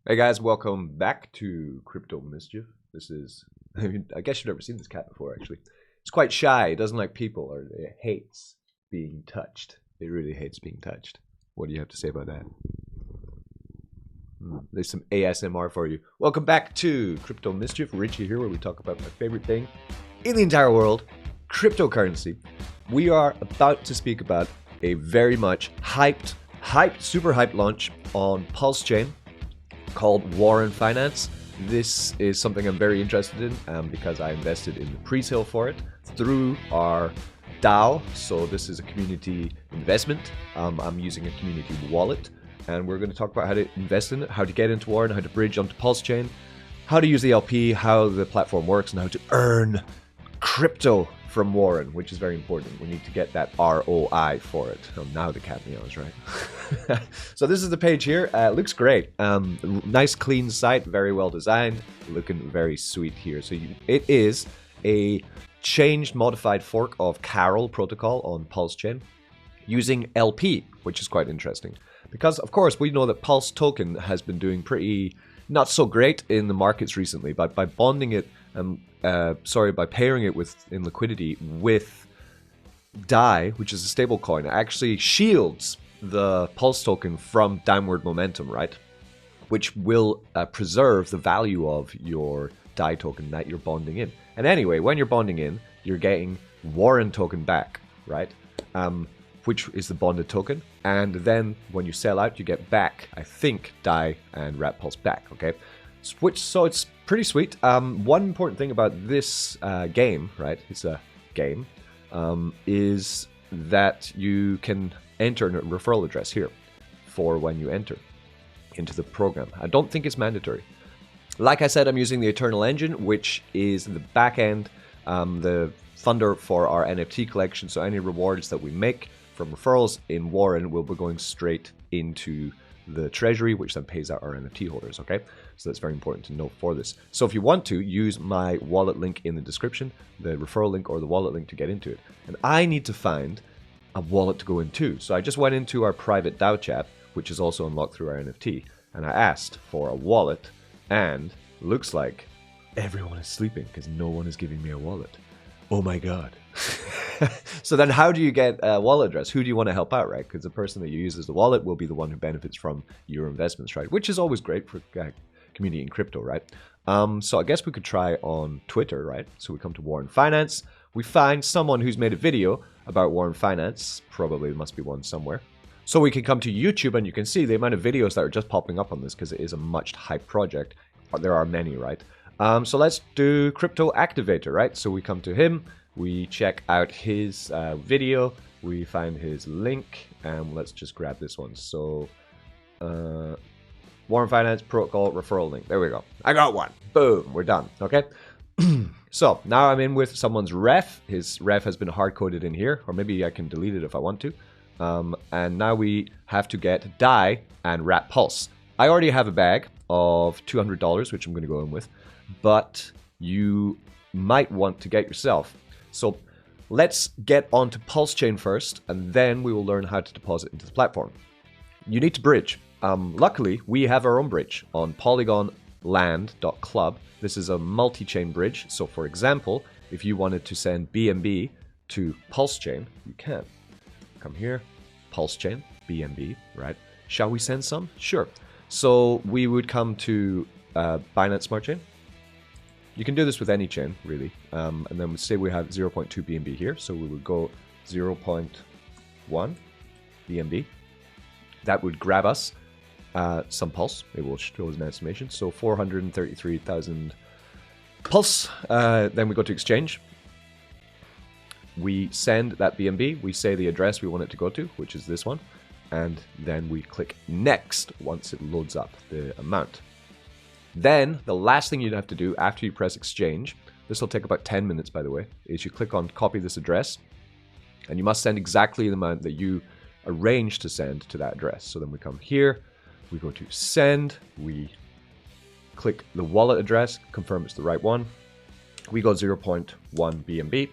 Hey guys, welcome back to Crypto Mischief. This is, I guess you've never seen this cat before actually. It's quite shy, it doesn't like people, or it hates being touched. It really hates being touched. What do you have to say about that? There's some ASMR for you. Welcome back to Crypto Mischief. Richie here, where we talk about my favorite thing in the entire world, cryptocurrency. We are about to speak about a very much super hyped launch on Pulsechain called Warren Finance. This is something I'm very interested in because I invested in the pre-sale for it through our DAO. So this is a community investment. I'm using a community wallet, and we're going to talk about how to invest in it, how to get into Warren, how to bridge onto Pulsechain, how to use the LP, how the platform works, and how to earn crypto from Warren, which is very important. We need to get that ROI for it. Oh, now the cat meows, right? So this is the page here. Looks great. Nice, clean site, very well designed, looking very sweet here. So it is a changed, modified fork of Carol protocol on Pulsechain using LP, which is quite interesting. Because, of course, we know that Pulse token has been doing pretty not so great in the markets recently, but by bonding it by pairing it in liquidity with DAI, which is a stable coin, it actually shields the Pulse token from downward momentum, right? Which will preserve the value of your DAI token that you're bonding in. And anyway, when you're bonding in, you're getting Warren token back, right? Which is the bonded token. And then when you sell out, you get back, I think, DAI and Rat Pulse back, okay? So it's pretty sweet. One important thing about this game, right? It's a game, is that you can enter a referral address here for when you enter into the program. I don't think it's mandatory. Like I said, I'm using the Eternal Engine, which is the back end, the funder for our NFT collection. So any rewards that we make from referrals in Warren will be going straight into the treasury, which then pays out our NFT holders, okay? So that's very important to note for this. So if you want to, use my wallet link in the description, the referral link or the wallet link to get into it. And I need to find a wallet to go into. So I just went into our private DAO chat, which is also unlocked through our NFT, and I asked for a wallet, and looks like everyone is sleeping because no one is giving me a wallet. Oh my god. So then how do you get a wallet address? Who do you want to help out, right? Because the person that you use as the wallet will be the one who benefits from your investments, right? Which is always great for community in crypto, right? So I guess we could try on Twitter, right? So we come to Warren Finance. We find someone who's made a video about Warren Finance. Probably there must be one somewhere. So we can come to YouTube and you can see the amount of videos that are just popping up on this because it is a much hyped project. There are many, right? So let's do Crypto Activator, right? So we come to him. We check out his video, we find his link, and let's just grab this one. So, Warren Finance Protocol referral link. There we go. I got one. Boom. We're done. Okay. So now I'm in with someone's ref. His ref has been hard-coded in here, or maybe I can delete it if I want to. And now we have to get DAI and Rat Pulse. I already have a bag of $200, which I'm going to go in with, but you might want to get yourself. So let's get onto Pulsechain first, and then we will learn how to deposit into the platform. You need to bridge. Luckily, we have our own bridge on polygonland.club. This is a multi-chain bridge. So for example, if you wanted to send BNB to Pulsechain, you can. Come here, Pulsechain, BNB, right? Shall we send some? Sure. So we would come to Binance Smart Chain. You can do this with any chain, really. And then we say we have 0.2 BNB here. So we would go 0.1 BNB. That would grab us some Pulse. It will show as an estimation. So 433,000 Pulse. Then we go to exchange. We send that BNB. We say the address we want it to go to, which is this one. And then we click next once it loads up the amount. Then, the last thing you'd have to do after you press exchange, this will take about 10 minutes by the way, is you click on copy this address, and you must send exactly the amount that you arranged to send to that address. So then we come here, we go to send, we click the wallet address, confirm it's the right one, we go 0.1 BNB,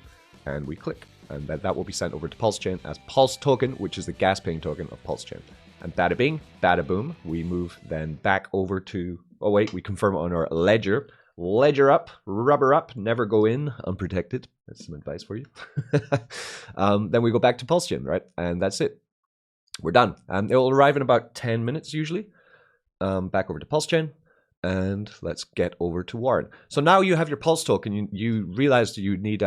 and we click, and that will be sent over to Pulsechain as Pulse token, which is the gas paying token of Pulsechain. And bada bing, bada boom. We move then back over to, oh wait, we confirm on our ledger. Ledger up, rubber up, never go in unprotected. That's some advice for you. Then we go back to Pulsechain, right? And that's it. We're done. It will arrive in about 10 minutes usually. Back over to Pulsechain. And let's get over to Warren. So now you have your Pulse token. You realize you need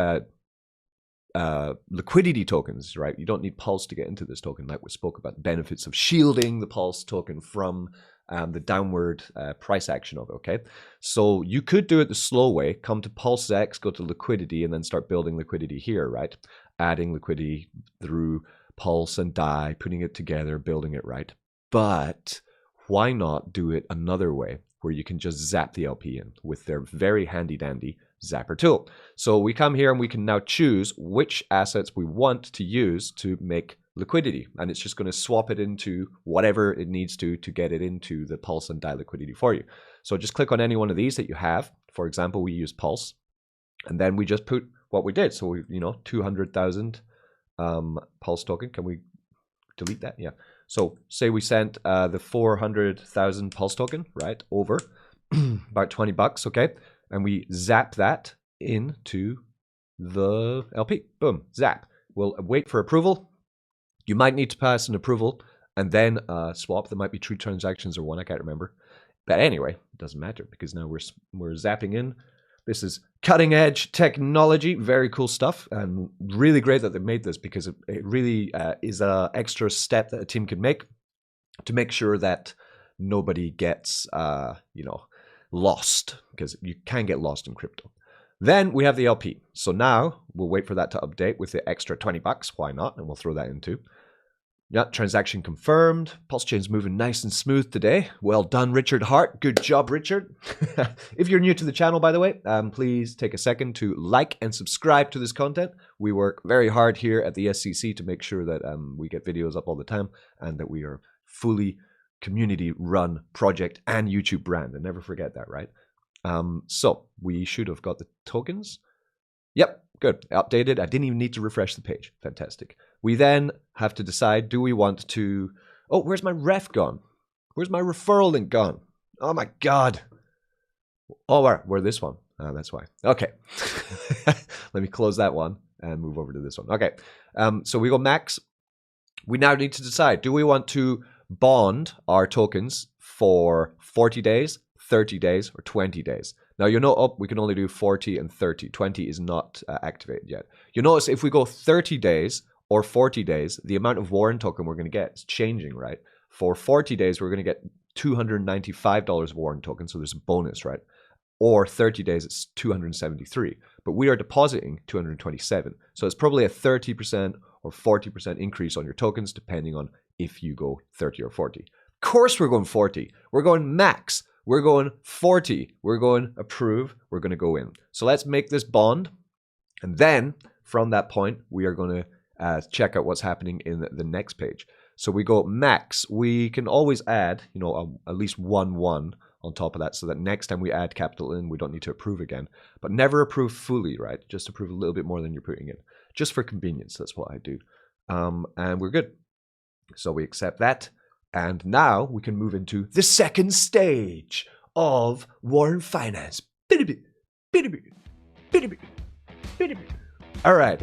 liquidity tokens, right? You don't need Pulse to get into this token. Like we spoke about the benefits of shielding the Pulse token from the downward price action of it, okay? So you could do it the slow way, come to PulseX, go to liquidity, and then start building liquidity here, right? Adding liquidity through Pulse and DAI, putting it together, building it, right? But why not do it another way, where you can just zap the LP in with their very handy-dandy Zapper tool. So we come here and we can now choose which assets we want to use to make liquidity. And it's just going to swap it into whatever it needs to get it into the Pulse and DAI liquidity for you. So just click on any one of these that you have. For example, we use Pulse. And then we just put what we did. So we, 200,000 Pulse token. Can we delete that? Yeah. So say we sent the 400,000 Pulse token, right, over about $20, okay? And we zap that into the LP. Boom, zap. We'll wait for approval. You might need to pass an approval and then swap. There might be 2 transactions or 1, I can't remember. But anyway, it doesn't matter because now we're zapping in. This is cutting edge technology, very cool stuff, and really great that they made this because it really is an extra step that a team can make to make sure that nobody gets, lost, because you can get lost in crypto. Then we have the LP. So now we'll wait for that to update with the extra $20. Why not? And we'll throw that in too. Yeah, transaction confirmed. Pulsechain's moving nice and smooth today. Well done, Richard Hart. Good job, Richard. If you're new to the channel, by the way, please take a second to like and subscribe to this content. We work very hard here at the SCC to make sure that we get videos up all the time and that we are fully community-run project and YouTube brand. And never forget that, right? So we should have got the tokens. Yep, good. Updated. I didn't even need to refresh the page. Fantastic. We then have to decide, do we want to... Oh, where's my ref gone? Where's my referral link gone? Oh my God. Oh, where this one? Oh, that's why. Okay. Let me close that one and move over to this one. Okay. So we go max. We now need to decide, do we want to bond our tokens for 40 days, 30 days, or 20 days? Now, you'll note we can only do 40 and 30. 20 is not activated yet. You'll notice if we go 30 days or 40 days, the amount of Warren token we're going to get is changing, right? For 40 days, we're going to get $295 of Warren token, so there's a bonus, right? Or 30 days, it's 273. But we are depositing 227. So it's probably a 30% or 40% increase on your tokens, depending on if you go 30 or 40. Of course we're going 40. We're going max. We're going 40. We're going approve. We're going to go in. So let's make this bond. And then from that point, we are going to check out what's happening in the next page. So we go max. We can always add, at least one on top of that, so that next time we add capital in, we don't need to approve again. But never approve fully, right? Just approve a little bit more than you're putting in. Just for convenience, that's what I do. And we're good. So we accept that. And now we can move into the second stage of Warren Finance. All right.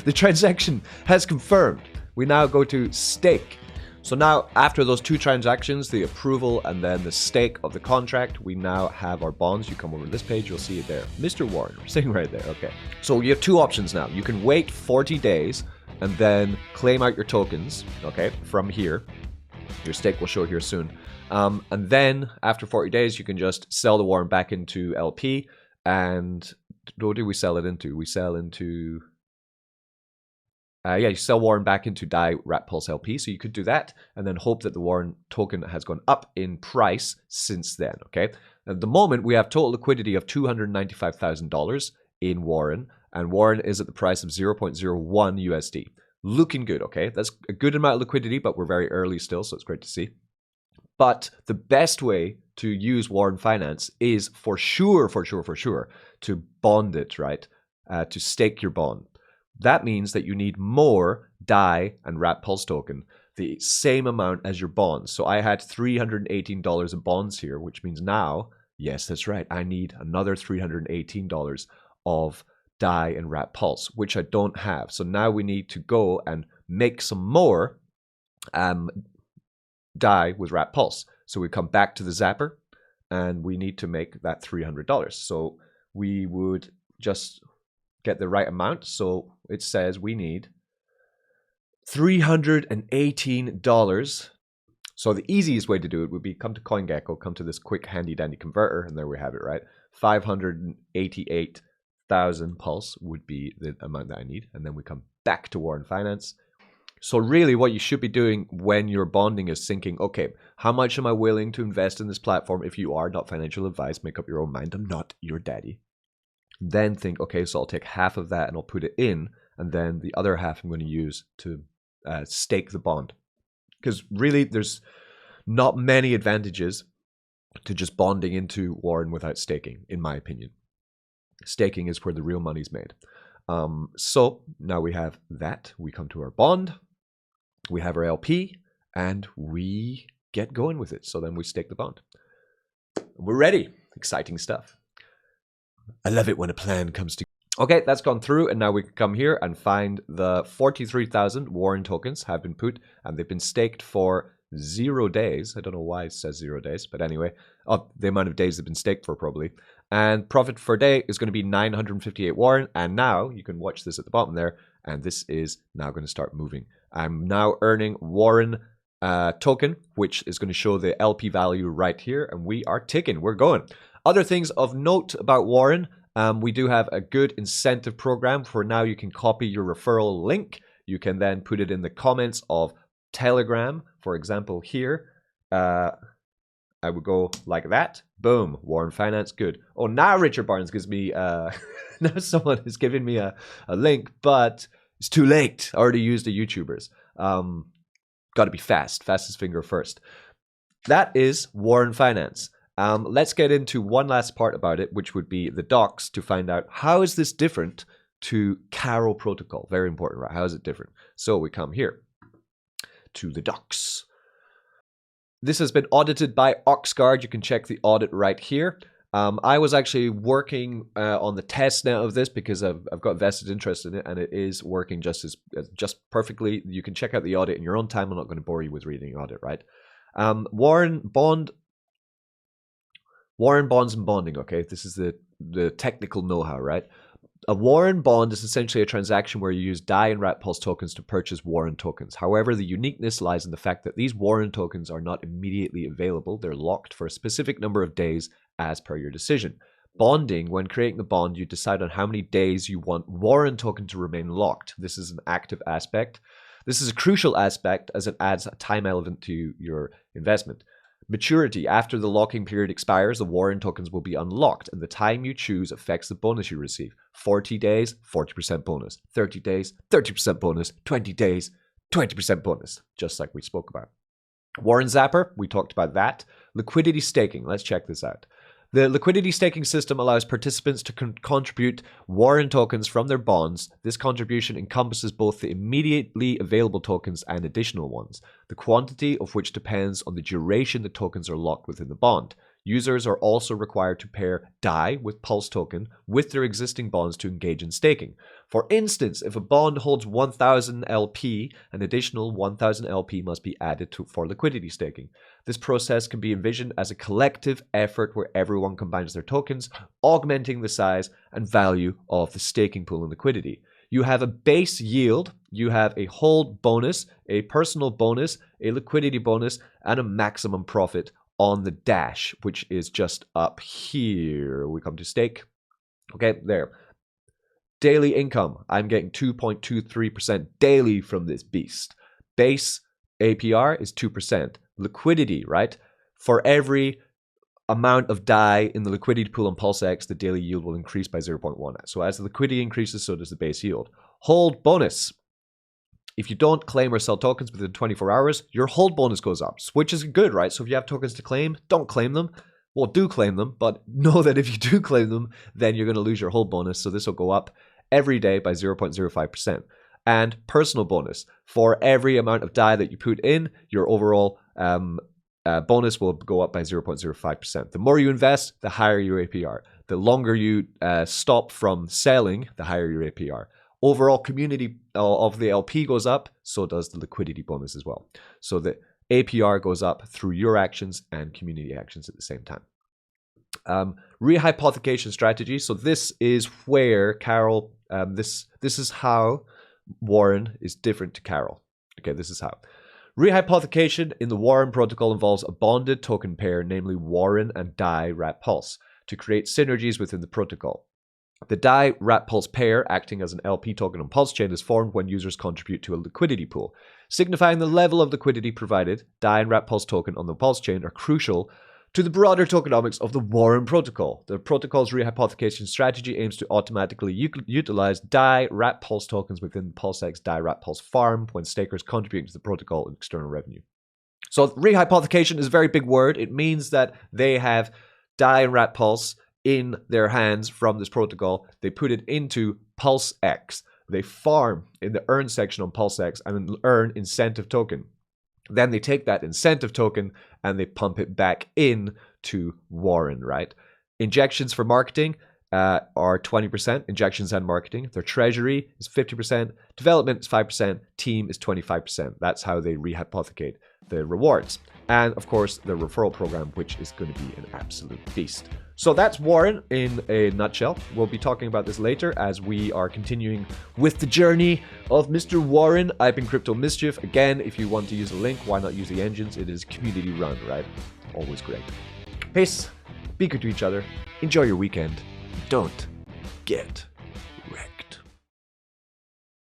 The transaction has confirmed. We now go to stake. So now, after those 2 transactions, the approval and then the stake of the contract, we now have our bonds. You come over to this page, you'll see it there. Mr. Warren, sitting right there. Okay. So you have 2 options now. You can wait 40 days and then claim out your tokens, okay, from here. Your stake will show here soon. And then after 40 days, you can just sell the Warren back into LP. And what do we sell it into? We sell into... you sell Warren back into DAI Wrap Pulse LP. So you could do that and then hope that the Warren token has gone up in price since then, okay? At the moment, we have total liquidity of $295,000 in Warren. And Warren is at the price of 0.01 USD. Looking good, okay? That's a good amount of liquidity, but we're very early still, so it's great to see. But the best way to use Warren Finance is for sure, to bond it, right? To stake your bond. That means that you need more DAI and Wrap Pulse token. the same amount as your bonds. So I had $318 in bonds here, which means now, yes, that's right, I need another $318 of DAI and Wrap Pulse, which I don't have. So now we need to go and make some more DAI with Wrap Pulse. So we come back to the Zapper and we need to make that $300. So we would just get the right amount. So it says we need $318. So the easiest way to do it would be come to CoinGecko, come to this quick handy dandy converter, and there we have it, right? 588,000 Pulse would be the amount that I need. And then we come back to Warren Finance. So really what you should be doing when you're bonding is thinking, okay, how much am I willing to invest in this platform? If you are, not financial advice, make up your own mind. I'm not your daddy. Then think, okay, so I'll take half of that and I'll put it in, and then the other half I'm going to use to stake the bond. Because really there's not many advantages to just bonding into Warren without staking, in my opinion. Staking is where the real money's made. So now we have that. We come to our bond, we have our LP, and we get going with it. So then we stake the bond. We're ready. Exciting stuff. I love it when a plan comes together. Okay, that's gone through, and now we can come here and find the 43,000 Warren tokens have been put, and they've been staked for 0 days. I don't know why it says 0 days, but anyway, the amount of days they've been staked for probably. And profit per day is going to be 958 Warren, and now you can watch this at the bottom there, and this is now going to start moving. I'm now earning Warren token, which is going to show the LP value right here, and we are ticking. We're going. Other things of note about Warren. We do have a good incentive program for now. You can copy your referral link. You can then put it in the comments of Telegram. For example, here, I would go like that. Boom, Warren Finance, good. Oh, now Richard Barnes gives me, now someone is giving me a link, but it's too late. I already used the YouTubers. Got to be fast, fastest finger first. That is Warren Finance. Let's get into one last part about it, which would be the docs, to find out how is this different to Caro protocol. Very important, right? How is it different? So we come here to the docs. This has been audited by Oxguard. You can check the audit right here. I was actually working on the test now of this because I've got vested interest in it, and it is working just perfectly. You can check out the audit in your own time. I'm not going to bore you with reading the audit, right? Warren bonds and bonding, okay? This is the technical know-how, right? A Warren bond is essentially a transaction where you use DAI and Wrap Pulse tokens to purchase Warren tokens. However, the uniqueness lies in the fact that these Warren tokens are not immediately available. They're locked for a specific number of days as per your decision. Bonding, when creating the bond, you decide on how many days you want Warren token to remain locked. This is an active aspect. This is a crucial aspect as it adds a time element to your investment. Maturity. After the locking period expires, the Warren tokens will be unlocked, and the time you choose affects the bonus you receive. 40 days, 40% bonus. 30 days, 30% bonus. 20 days, 20% bonus, just like we spoke about. Warren Zapper, we talked about that. Liquidity staking. Let's check this out. The liquidity staking system allows participants to contribute Warren tokens from their bonds. This contribution encompasses both the immediately available tokens and additional ones, the quantity of which depends on the duration the tokens are locked within the bond. Users are also required to pair DAI with Pulse token with their existing bonds to engage in staking. For instance, if a bond holds 1,000 LP, an additional 1,000 LP must be added for liquidity staking. This process can be envisioned as a collective effort where everyone combines their tokens, augmenting the size and value of the staking pool and liquidity. You have a base yield, you have a hold bonus, a personal bonus, a liquidity bonus, and a maximum profit on the dash, which is just up here. We come to stake. Okay, there. Daily income. I'm getting 2.23% daily from this beast. Base APR is 2%. Liquidity, right? For every amount of DAI in the liquidity pool on PulseX, the daily yield will increase by 0.1. So as the liquidity increases, so does the base yield. Hold bonus. If you don't claim or sell tokens within 24 hours, your hold bonus goes up, which is good, right? So if you have tokens to claim, don't claim them. Well, do claim them, but know that if you do claim them, then you're going to lose your hold bonus. So this will go up every day by 0.05%. and personal bonus. For every amount of DAI that you put in, your overall bonus will go up by 0.05%. The more you invest, the higher your APR. The longer you stop from selling, the higher your APR. Overall community of the LP goes up, so does the liquidity bonus as well. So the APR goes up through your actions and community actions at the same time. Rehypothecation strategy. So this is where Carol, this is how Warren is different to Carol. Okay, this is how. Rehypothecation in the Warren protocol involves a bonded token pair, namely Warren and DAI Wrap Pulse, to create synergies within the protocol. The DAI Wrap Pulse pair, acting as an LP token on Pulsechain, is formed when users contribute to a liquidity pool. Signifying the level of liquidity provided, DAI and Wrap Pulse token on the Pulsechain are crucial to the broader tokenomics of the Warren protocol. The protocol's rehypothecation strategy aims to automatically utilize DAI Wrap Pulse tokens within PulseX DAI Wrap Pulse farm when stakers contribute to the protocol and external revenue. So rehypothecation is a very big word. It means that they have DAI and Wrap Pulse in their hands from this protocol. They put it into PulseX. They farm in the earn section on PulseX and earn incentive token. Then they take that incentive token and they pump it back in to Warren, right? Injections for marketing are 20%, injections and marketing. Their treasury is 50%, development is 5%, team is 25%. That's how they rehypothecate the rewards. And of course, the referral program, which is going to be an absolute beast. So that's Warren in a nutshell. We'll be talking about this later as we are continuing with the journey of Mr. Warren. I've been Crypto Mischief. Again, if you want to use a link, why not use the engines? It is community run, right? Always great. Peace. Be good to each other. Enjoy your weekend. Don't get